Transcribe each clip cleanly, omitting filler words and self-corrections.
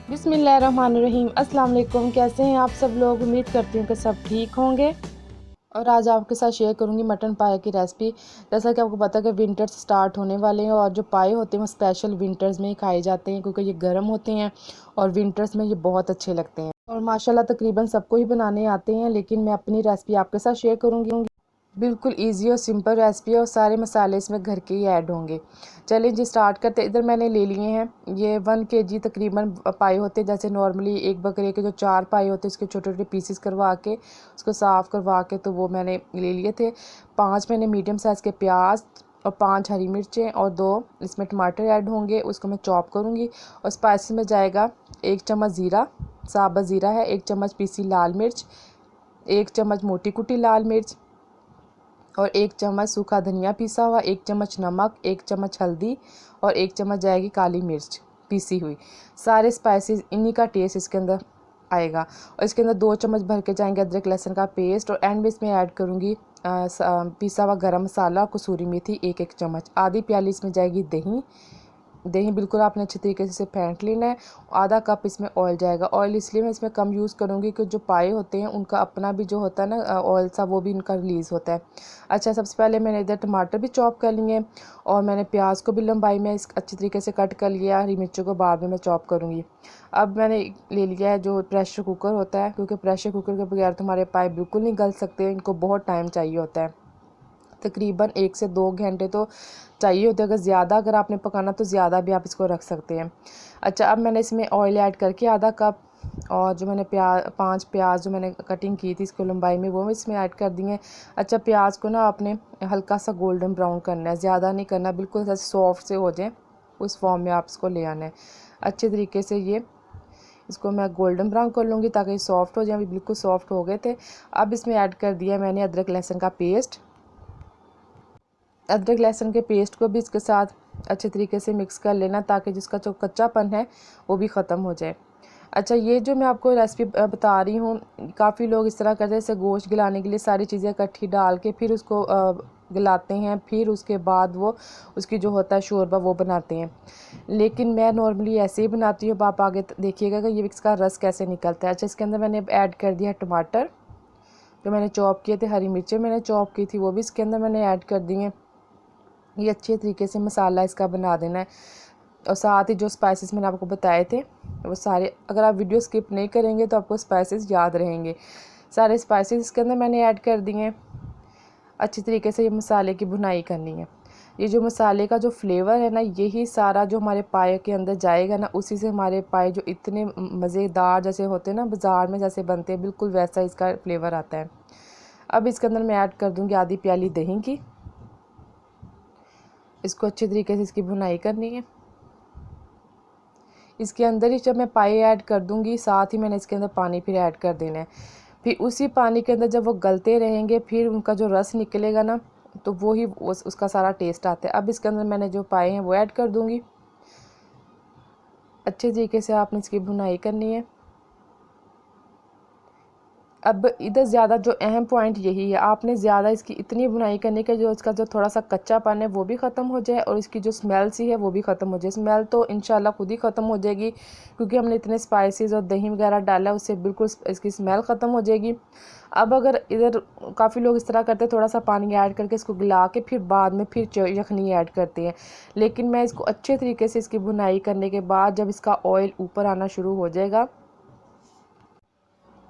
बिस्मिल्लाहिर्रहमानिर्रहीम। अस्सलाम वालेकुम। कैसे हैं आप सब लोग? उम्मीद करती हूँ कि सब ठीक होंगे। और आज आपके साथ शेयर करूंगी मटन पाए की रेसिपी। जैसा कि आपको पता है कि विंटर्स स्टार्ट होने वाले हैं और जो पाए होते हैं वो स्पेशल विंटर्स में ही खाए जाते हैं क्योंकि ये गर्म होते हैं और विंटर्स में ये बहुत अच्छे लगते हैं। और माशाल्लाह तकरीबन सबको ही बनाने आते हैं, लेकिन मैं अपनी रेसिपी आपके साथ शेयर करूंगी। बिल्कुल इजी और सिंपल रेसिपी है और सारे मसाले इसमें घर के ही ऐड होंगे। चलिए जी स्टार्ट करते हैं। इधर मैंने ले लिए हैं ये 1 kg तकरीबन पाए होते हैं। जैसे नॉर्मली एक बकरे के जो 4 पाए होते हैं उसके छोटे छोटे पीसेस करवा के उसको साफ़ करवा के तो वो मैंने ले लिए थे। 5 मैंने मीडियम साइज़ के प्याज और 5 हरी मिर्चें और 2 इसमें टमाटर ऐड होंगे, उसको मैं चॉप करूँगी। और स्पाइसेस में जाएगा 1 चम्मच ज़ीरा, साबुत ज़ीरा है, 1 चम्मच पीसी लाल मिर्च, 1 चम्मच मोटी कुटी लाल मिर्च और 1 चम्मच सूखा धनिया पीसा हुआ, 1 चम्मच नमक, 1 चम्मच हल्दी और 1 चम्मच जाएगी काली मिर्च पीसी हुई। सारे स्पाइसेस इन्हीं का टेस्ट इसके अंदर आएगा। और इसके अंदर 2 चम्मच भर के जाएंगे अदरक लहसुन का पेस्ट और एंड में इसमें ऐड करूँगी पिसा हुआ गरम मसाला, कसूरी मेथी 1-1 चम्मच। आधी प्याली इसमें जाएगी दही। दही बिल्कुल आपने अच्छे तरीके से फेंट लेना है। आधा कप इसमें ऑयल जाएगा। ऑयल इसलिए मैं इसमें कम यूज़ करूँगी कि जो पाए होते हैं उनका अपना भी जो होता है ना ऑयल सा वो भी इनका रिलीज़ होता है। अच्छा, सबसे पहले मैंने इधर टमाटर भी चॉप कर लिए और मैंने प्याज को भी लंबाई में इस अच्छी तरीके से कट कर लिया। हरी मिर्चों को बाद में मैं चॉप करूँगी। अब मैंने ले लिया है जो प्रेशर कुकर होता है, क्योंकि प्रेशर कुकर के बगैर तो हमारे पाए बिल्कुल नहीं गल सकते, इनको बहुत टाइम चाहिए होता है। तकरीबन 1 से 2 घंटे तो चाहिए होते हैं। अगर आपने पकाना तो ज़्यादा भी आप इसको रख सकते हैं। अच्छा, अब मैंने इसमें ऑयल ऐड करके आधा कप और जो मैंने 5 प्याज जो मैंने कटिंग की थी इसको लंबाई में वो इसमें ऐड कर दिए। अच्छा, प्याज को ना आपने हल्का सा गोल्डन ब्राउन करना है, ज़्यादा नहीं करना, बिल्कुल ऐसे सॉफ्ट से हो जाए उस फॉर्म में आप इसको ले आना है। अच्छे तरीके से इसको मैं गोल्डन ब्राउन कर लूँगी ताकि सॉफ्ट हो जाए। अभी बिल्कुल सॉफ्ट हो गए थे। अब इसमें ऐड कर दिया मैंने अदरक लहसुन का पेस्ट। अदरक लहसुन के पेस्ट को भी इसके साथ अच्छे तरीके से मिक्स कर लेना ताकि जिसका जो कच्चापन है वो भी ख़त्म हो जाए। अच्छा, ये जो मैं आपको रेसिपी बता रही हूँ, काफ़ी लोग इस तरह करते हैं, जैसे गोश्त गलाने के लिए सारी चीज़ें इकट्ठी डाल के फिर उसको गलाते हैं, फिर उसके बाद वो उसकी जो होता है शोरबा वो बनाते हैं। लेकिन मैं नॉर्मली ऐसे ही बनाती हूँ। आप आगे देखिएगा कि ये इसका रस कैसे निकलता है। अच्छा, इसके अंदर मैंने ऐड कर दिया टमाटर जो मैंने चॉप किए थे, हरी मिर्चें मैंने चॉप की थी वो भी इसके अंदर मैंने ऐड कर दी हैं। ये अच्छे तरीके से मसाला इसका बना देना है। और साथ ही जो स्पाइसेस मैंने आपको बताए थे वो सारे, अगर आप वीडियो स्किप नहीं करेंगे तो आपको स्पाइसेस याद रहेंगे। सारे स्पाइसेस इसके अंदर मैंने ऐड कर दिए हैं। अच्छी तरीके से ये मसाले की भुनाई करनी है। ये जो मसाले का जो फ्लेवर है ना, यही सारा जो हमारे पाए के अंदर जाएगा ना, उसी से हमारे पाए जो इतने मज़ेदार जैसे होते हैं ना बाज़ार में जैसे बनते हैं, बिल्कुल वैसा इसका फ्लेवर आता है। अब इसके अंदर मैं ऐड कर दूँगी आधी प्याली दही की। इसको अच्छे तरीके से इसकी भुनाई करनी है। इसके अंदर ही जब मैं पाए ऐड कर दूंगी, साथ ही मैंने इसके अंदर पानी फिर ऐड कर देना है। फिर उसी पानी के अंदर जब वो गलते रहेंगे फिर उनका जो रस निकलेगा ना, तो वो ही उसका सारा टेस्ट आता है। अब इसके अंदर मैंने जो पाए हैं वो ऐड कर दूंगी। अच्छे तरीके से आपने इसकी भुनाई करनी है। अब इधर ज़्यादा जो अहम पॉइंट यही है, आपने ज़्यादा इसकी इतनी बुनाई करने के जो इसका जो थोड़ा सा कच्चापन है वो भी ख़त्म हो जाए और इसकी जो स्मेल सी है वो भी ख़त्म हो जाए। स्मेल तो इंशाल्लाह खुद ही ख़त्म हो जाएगी क्योंकि हमने इतने स्पाइसेस और दही वगैरह डाला है, उससे बिल्कुल इसकी स्मेल ख़त्म हो जाएगी। अब अगर इधर काफ़ी लोग इस तरह करते हैं, थोड़ा सा पानी ऐड करके इसको गला के फिर बाद में फिर यखनी ऐड करते हैं, लेकिन मैं इसको अच्छे तरीके से इसकी बुनाई करने के बाद जब इसका ऑयल ऊपर आना शुरू हो जाएगा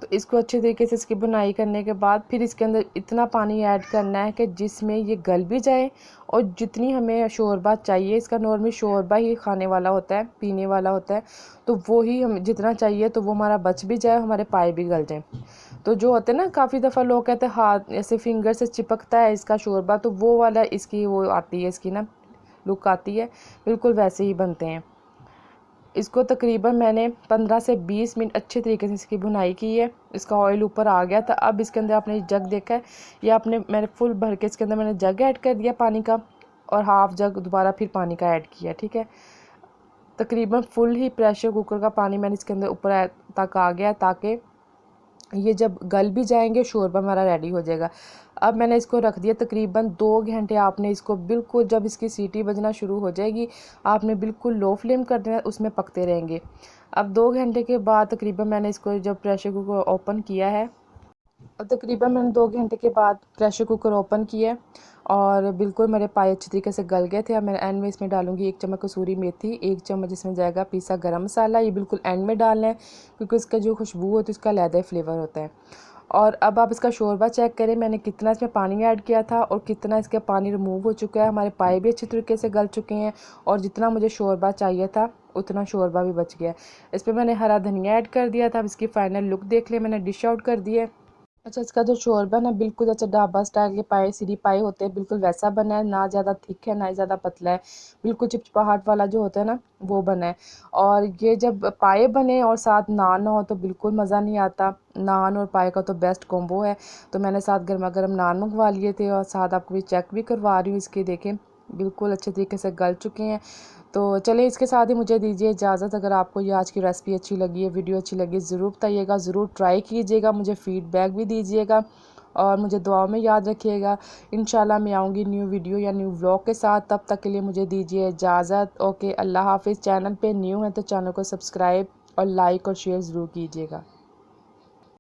तो इसको अच्छे तरीके से इसकी बुनाई करने के बाद फिर इसके अंदर इतना पानी ऐड करना है कि जिसमें ये गल भी जाए और जितनी हमें शोरबा चाहिए, इसका नॉर्मली शोरबा ही खाने वाला होता है, पीने वाला होता है, तो वो ही हम जितना चाहिए तो वो हमारा बच भी जाए, हमारे पाए भी गल जाए। तो जो होते हैं ना, काफ़ी दफ़ा लोग कहते हैं हाथ ऐसे फिंगर से चिपकता है इसका शोरबा, तो वो वाला इसकी वो आती है, इसकी ना लुक आती है, बिल्कुल वैसे ही बनते हैं। इसको तकरीबन मैंने 15 से 20 मिनट अच्छे तरीके से इसकी भुनाई की है। इसका ऑयल ऊपर आ गया था। अब इसके अंदर आपने जग देखा है, या आपने मैंने फुल भर के इसके अंदर मैंने जग ऐड कर दिया पानी का और हाफ़ जग दोबारा फिर पानी का ऐड किया। ठीक है, तकरीबन फुल ही प्रेशर कुकर का पानी मैंने इसके अंदर ऊपर तक आ गया ताकि ये जब गल भी जाएंगे शोरबा हमारा रेडी हो जाएगा। अब मैंने इसको रख दिया तकरीबन 2 घंटे। आपने इसको बिल्कुल जब इसकी सीटी बजना शुरू हो जाएगी आपने बिल्कुल लो फ्लेम कर देना, उसमें पकते रहेंगे। अब 2 घंटे के बाद तकरीबन मैंने इसको जब प्रेशर कुकर ओपन किया है, और तकरीबन मैंने 2 घंटे के बाद प्रेशर कुकर ओपन किया और बिल्कुल मेरे पाए अच्छी तरीके से गल गए थे। अब मैं एंड में इसमें डालूंगी 1 चम्मच कसूरी मेथी, 1 चम्मच इसमें जाएगा पीसा गरम मसाला। ये बिल्कुल एंड में डालना है क्योंकि इसका जो खुशबू होती है उसका अलग फ्लेवर होता है। और अब आप इसका शोरबा चेक करें, मैंने कितना इसमें पानी ऐड किया था और कितना इसका पानी रिमूव हो चुका है। हमारे पाए भी अच्छी तरीके से गल चुके हैं और जितना मुझे शोरबा चाहिए था उतना शोरबा भी बच गया। इस पर मैंने हरा धनिया ऐड कर दिया था। अब इसकी फ़ाइनल लुक देख ले, मैंने डिश आउट कर दिया है। अच्छा, इसका जो शोरबा ना बिल्कुल अच्छा ढाबा स्टाइल के पाए सीरी पाए होते हैं, बिल्कुल वैसा बना है, ना ज़्यादा थिक है ना ही ज़्यादा पतला है, बिल्कुल चिपचिपाहट वाला जो होता है ना वो बना है। और ये जब पाए बने और साथ नान हो तो बिल्कुल मज़ा नहीं आता। नान और पाए का तो बेस्ट कॉम्बो है। तो मैंने साथ गर्मा गर्म नान मंगवा लिए थे और साथ आपको भी चेक भी करवा रही हूँ इसके, देखें बिल्कुल अच्छे तरीके से गल चुके हैं। तो चलिए इसके साथ ही मुझे दीजिए इजाज़त। अगर आपको ये आज की रेसिपी अच्छी लगी है, वीडियो अच्छी लगी, ज़रूर बताइएगा, ज़रूर ट्राई कीजिएगा, मुझे फ़ीडबैक भी दीजिएगा और मुझे दुआओं में याद रखिएगा। इंशाल्लाह मैं आऊँगी न्यू वीडियो या न्यू व्लॉग के साथ, तब तक के लिए मुझे दीजिए इजाज़त। ओके, अल्लाह हाफ़िज़। चैनल पे न्यू है तो चैनल को सब्सक्राइब और लाइक और शेयर ज़रूर कीजिएगा।